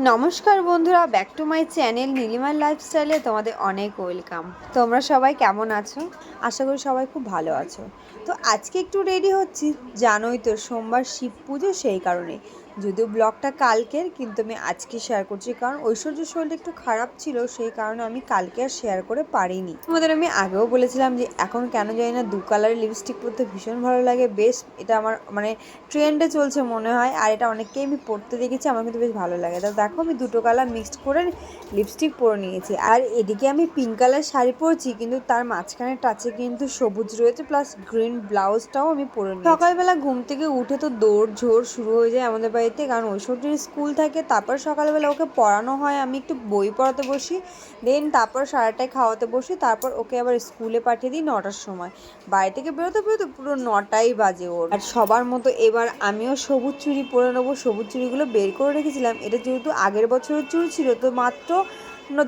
নমস্কার বন্ধুরা, back to my channel নীলিমার লাইফস্টাইলে তোমাদের অনেক ওয়েলকাম। তোমরা সবাই কেমন আছো? আশা করি সবাই খুব ভালো আছো। তো আজকে একটু রেডি হচ্ছি, জানোই তো সোমবার শিব পুজো, সেই কারণে। যদিও ব্লগটা কালকের, কিন্তু আমি আজকে শেয়ার করছি কারণ ঐশ্বর্যের শরীরটা একটু খারাপ ছিল, সেই কারণে আমি কালকে আর শেয়ার করে পারিনি। তোমাদের আমি আগেও বলেছিলাম যে এখন কেন জানি না 2 কালারের লিপস্টিক পরতে ভীষণ ভালো লাগে, বেশ এটা আমার ট্রেন্ডে চলছে মনে হয়, আর এটা অনেককেই আমি পরতে দেখেছি, আমার কিন্তু বেশ ভালো লাগে। তো দেখো আমি দুটো কালার মিক্সড করে লিপস্টিক পরে নিয়েছি, আর এদিকে আমি পিঙ্ক কালার শাড়ি পরেছি, কিন্তু তার মাঝখানে টাচে কিন্তু সবুজ রয়েছে, প্লাস গ্রিন ব্লাউজটাও আমি পরে নিয়েছি। সকালবেলা ঘুম থেকে উঠে তো দৌড় ঝোড় শুরু হয়ে যায় আমাদের বাড়িতে, কারণ ঐশ্বর্যের স্কুল থাকে, তারপর সকালবেলা ওকে পড়ানো হয়, আমি একটু বই পড়াতে বসি, দেন তারপর সারাটাই খাওয়াতে বসি, তারপর ওকে আবার স্কুলে পাঠিয়ে দিই 9টার সময়। বাড়ি থেকে বেরোতে বেরোতে পুরো 9টাই বাজে ওর। আর সবার মতো এবার আমিও সবুজ চুড়ি পরে নেবো। সবুজ চুড়িগুলো বের করে রেখেছিলাম, এটা যেহেতু আগের বছরের চুড়ি ছিল, তো মাত্র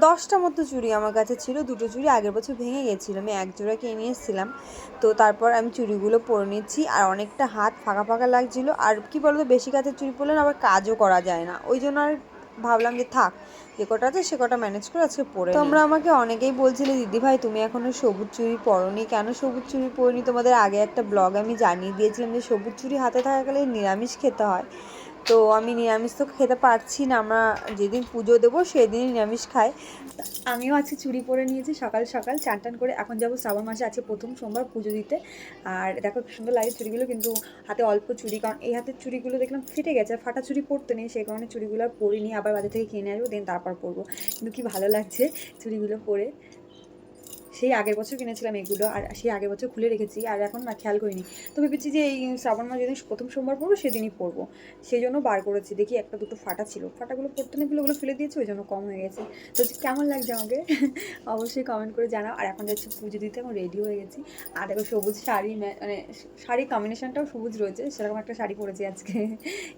10টা মতো চুড়ি আমার কাছে ছিল। দুটো চুড়ি আগের বছর ভেঙে গেছিলো, আমি এক জোড়া কিনে নিয়ে এসেছিলাম। তো তারপর আমি চুড়িগুলো পরে নিচ্ছি, আর অনেকটা হাত ফাঁকা ফাঁকা লাগছিলো। আর কি বলতো, বেশি কাছের চুড়ি পরলে আবার কাজও করা যায় না, ওই জন্য আর ভাবলাম যে থাক, যে কটা আছে সে কটা ম্যানেজ করে আজকে পরে। তোমরা আমাকে অনেকেই বলছিলে, দিদি ভাই তুমি এখনো সবুজ চুড়ি পরোনি কেন? সবুজ চুড়ি পরিনি, তোমাদের আগে একটা ব্লগ আমি জানিয়ে দিয়েছিলাম যে সবুজ চুড়ি হাতে থাকাকালে নিরামিষ খেতে হয়। তো আমি নিরামিষ তো খেতে পারছি না, আমরা যেদিন পুজো দেবো সেদিনই নিরামিষ খাই। আমিও আজকে চুড়ি পরে নিয়েছি সকাল সকাল, চান টান করে এখন যাবো শ্রাবণ মাসে, আজকে প্রথম সোমবার পুজো দিতে। আর দেখো কি সুন্দর লাগে চুড়িগুলো, কিন্তু হাতে অল্প চুড়ি, কারণ এই হাতের চুড়িগুলো দেখলাম ফেটে গেছে, ফাটা চুড়ি পরতে নেই, সেই কারণে চুড়িগুলো আর পরিনি, আবার বাজার থেকে কিনে আসবো, দেন তারপর পরবো। কিন্তু কি ভালো লাগছে চুড়িগুলো পরে, সেই আগের বছর কিনেছিলাম এগুলো, আর সেই আগের বছর খুলে রেখেছি, আর এখন না খেয়াল করিনি। তো ভেবেছি যে এই শ্রাবণ মাস যেদিন প্রথম সোমবার পড়বো সেদিনই পরবো, সেই জন্য বার করেছি। দেখি একটা দুটো ফাটা ছিল, ফাটাগুলো পরতে নেই বলে ওগুলো ফেলে দিয়েছি, ওই জন্য কম হয়ে গেছে। তো কেমন লাগছে আমাকে অবশ্যই কমেন্ট করে জানাও। আর এখন যাচ্ছি পুজো দিতে, এখন রেডি হয়ে গেছি। আর দেখো সবুজ শাড়ি, শাড়ি কম্বিনেশনটাও সবুজ রয়েছে, সেরকম একটা শাড়ি পরেছি আজকে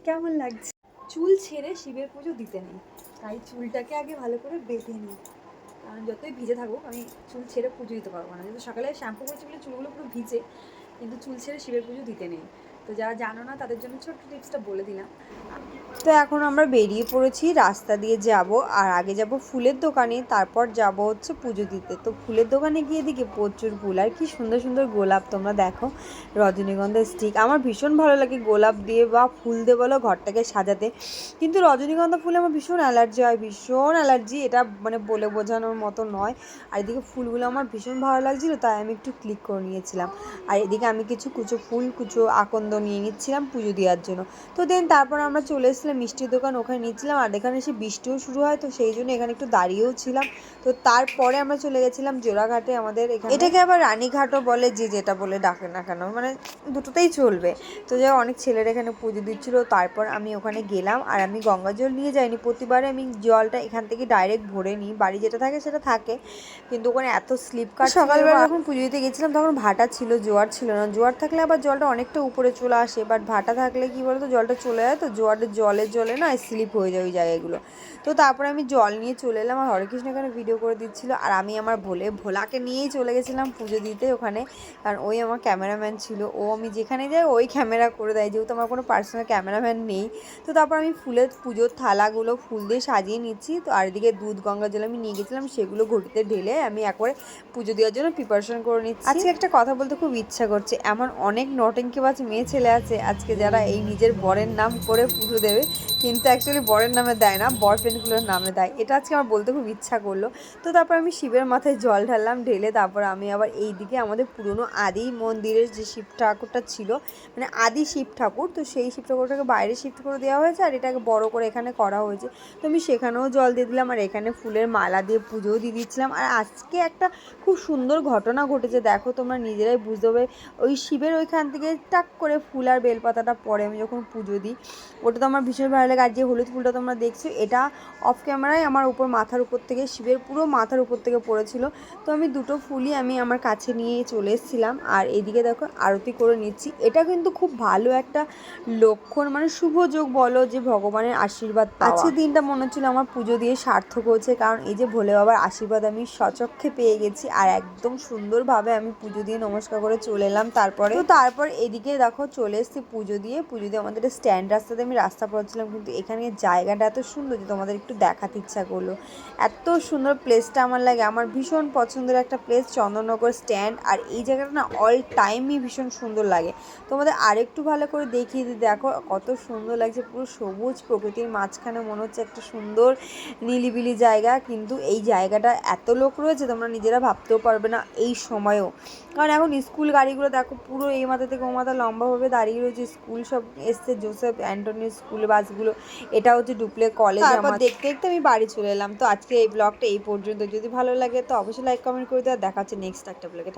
কেমন লাগছে। চুল ছেড়ে শিবের পুজো দিতে নেই, তাই চুলটাকে আগে ভালো করে বেঁধে নিই, কারণ যতই ভিজে থাকুক আমি চুল ছেড়ে পুজো দিতে পারবো না। যেহেতু সকালে শ্যাম্পু করেছি বলে চুলগুলো পুরো ভিজে, কিন্তু চুল ছেড়ে শিবের পুজো দিতে নেই। তো যারা জানো না তাদের জন্য ছোট্ট টিপসটা বলে দিলাম। তো এখন আমরা বেরিয়ে পড়েছি, রাস্তা দিয়ে যাব, আর আগে যাব ফুলের দোকানে, তারপর যাব হচ্ছে পুজো দিতে। তো ফুলের দোকানে গিয়ে দেখি প্রচুর ফুল, আর কি সুন্দর সুন্দর গোলাপ, তোমরা দেখো রজনীগন্ধা স্টিক। আমার ভীষণ ভালো লাগে গোলাপ দিয়ে বা ফুল দিয়ে বলো ঘরটাকে সাজাতে, কিন্তু রজনীগন্ধা ফুলে আমার ভীষণ অ্যালার্জি হয়, ভীষণ অ্যালার্জি, এটা বলে বোঝানোর মতো নয়। আর এদিকে ফুলগুলো আমার ভীষণ ভালো লাগছিলো, তাই আমি একটু ক্লিক করে নিয়েছিলাম। আর এদিকে আমি কিছু কুচো ফুল, কুচো আকন্দ নিয়ে নিচ্ছিলাম পুজো দেওয়ার জন্য। তো দেন তারপর আমরা চলে এসেছিলাম মিষ্টির দোকান, ওখানে নিচ্ছিলাম। আর এখানে এসে বৃষ্টিও শুরু হয়, তো সেই জন্য এখানে একটু দাঁড়িয়েও ছিলাম। তো তারপরে আমরা চলে গেছিলাম জোড়াঘাটে, আমাদের এখানে, এটাকে আবার রানীঘাটও বলে, যে যেটা বলে ডাকে না কেন, দুটোতেই চলবে। তো যাই অনেক ছেলেরা এখানে পুজো দিচ্ছিলো, তারপর আমি ওখানে গেলাম। আর আমি গঙ্গা জল নিয়ে যাইনি, প্রতিবারে আমি জলটা এখান থেকে ডাইরেক্ট ভরে নিই, বাড়ি যেটা থাকে সেটা থাকে, কিন্তু ওখানে এত স্লিপ কাট। সকালবেলা যখন পুজো দিতে গেছিলাম তখন ভাটা ছিল, জোয়ার ছিল না। জোয়ার থাকলে আবার জলটা অনেকটা উপরে চলে আসে, বাট ভাটা থাকলে কি বলতো জলটা চলে যায়, তো জোয়ারের জলে না স্লিপ হয়ে যায় ওই জায়গাগুলো। তো তারপরে আমি জল নিয়ে চলে এলাম, আর হরেকৃষ্ণ এখানে ভিডিও করে দিচ্ছিলো, আর আমি আমার ভোলাকে নিয়েই চলে গেছিলাম পুজো দিতে ওখানে, কারণ ওই আমার ক্যামেরাম্যান ছিল, ও আমি যেখানে যাই ওই ক্যামেরা করে দেয়, যেহেতু আমার কোনো পার্সোনাল ক্যামেরাম্যান নেই। তো তারপর আমি ফুলের পুজোর থালাগুলো ফুল দিয়ে সাজিয়ে নিচ্ছি। তো আর এদিকে দুধ গঙ্গা জল আমি নিয়ে গেছিলাম, সেগুলো ঘটিতে ঢেলে আমি একবারে পুজো দেওয়ার জন্য প্রিপারেশন করে নিচ্ছি। আজকে একটা কথা বলতে খুব ইচ্ছা করছে, এমন অনেক নটেঙ্কিবাজ মেয়ে ছেলে আছে আজকে যারা এই নিজের বরের নাম করে পুজো দেবে, কিন্তু অ্যাকচুয়ালি বরের নামে দেয় না, বয়ফ্রেন্ডগুলোর নামে দেয়। এটা আজকে আমার বলতে খুব ইচ্ছা করলো। তো তারপর আমি শিবের মাথায় জল ঢাললাম, ঢেলে তারপর আমি আবার এই দিকে আমাদের পুরনো আদি মন্দিরের যে শিব ঠাকুরটা ছিল, আদি শিব ঠাকুর, তো সেই শিব ঠাকুরটাকে বাইরে শিফট করে দেওয়া হয়েছে, আর এটাকে বড় করে এখানে করা হয়েছে। তো আমি সেখানেও জল দিয়ে দিলাম, আর এখানে ফুলের মালা দিয়ে পুজোও দিয়ে দিচ্ছিলাম। আর আজকে একটা খুব সুন্দর ঘটনা ঘটেছে, দেখো তোমরা নিজেরাই বুঝতে হবে। ওই শিবের ওইখান থেকে টাক করে ফুল আর বেলপাতাটা পরে আমি যখন পুজো দিই, ওটা তো আমার ভীষণ ভালো লাগে। আর যে হলুদ ফুলটা তোমরা দেখছো, এটা অফ ক্যামেরায় আমার উপর মাথার উপর থেকে, শিবের পুরো মাথার উপর থেকে পড়েছিল। তো আমি দুটো ফুলই আমি আমার কাছে নিয়ে চলে এসেছিলাম, আর এদিকে দেখো আরতি করে নিচ্ছি। এটা কিন্তু খুব ভালো একটা লক্ষণ, শুভ যোগ বলো, যে ভগবানের আশীর্বাদ পাওয়া। আজকের দিনটা মনে হচ্ছিল আমার পুজো দিয়ে সার্থক হয়েছে, কারণ এই যে ভোলে বাবার আশীর্বাদ আমি সচক্ষে পেয়ে গেছি, আর একদম সুন্দরভাবে আমি পুজো দিয়ে নমস্কার করে চলে এলাম। তারপর এদিকে দেখো চলে এসেছি পুজো দিয়ে আমাদের স্ট্যান্ড রাস্তাতে আমি রাস্তা পড়ছিলাম, কিন্তু এখানে জায়গাটা এত সুন্দর যে তোমাদের একটু দেখাতে ইচ্ছা করলো। এত সুন্দর প্লেসটা আমার লাগে, আমার ভীষণ পছন্দের একটা প্লেস চন্দননগর স্ট্যান্ড। আর এই জায়গাটা না অল টাইমই ভীষণ সুন্দর লাগে। তোমাদের আরেকটু ভালো করে দেখিয়ে দিই, দেখো কত সুন্দর লাগছে, পুরো সবুজ প্রকৃতির মাঝখানে মনে হচ্ছে একটা সুন্দর নিলিবিলি জায়গা। কিন্তু এই জায়গাটা এত লোক রয়েছে তোমরা নিজেরা ভাবতেও পারবে না এই সময়েও। কারণ এখন স্কুল গাড়িগুলো দেখো পুরো এই মাথা থেকে ও মাথা লম্বাভাবে দাঁড়িয়ে রয়েছে, স্কুল সব এসছে, জোসেফ অ্যান্টনি স্কুল বাসগুলো। এটা হচ্ছে ডুপ্লে কলেজ। তারপর দেখতে দেখতে আমি বাড়ি চলে এলাম। তো আজকে এই ব্লগটা এই পর্যন্ত, যদি ভালো লাগে তো অবশ্যই লাইক কমেন্ট করে দেওয়া। দেখা হচ্ছে নেক্সট একটা ব্লগে।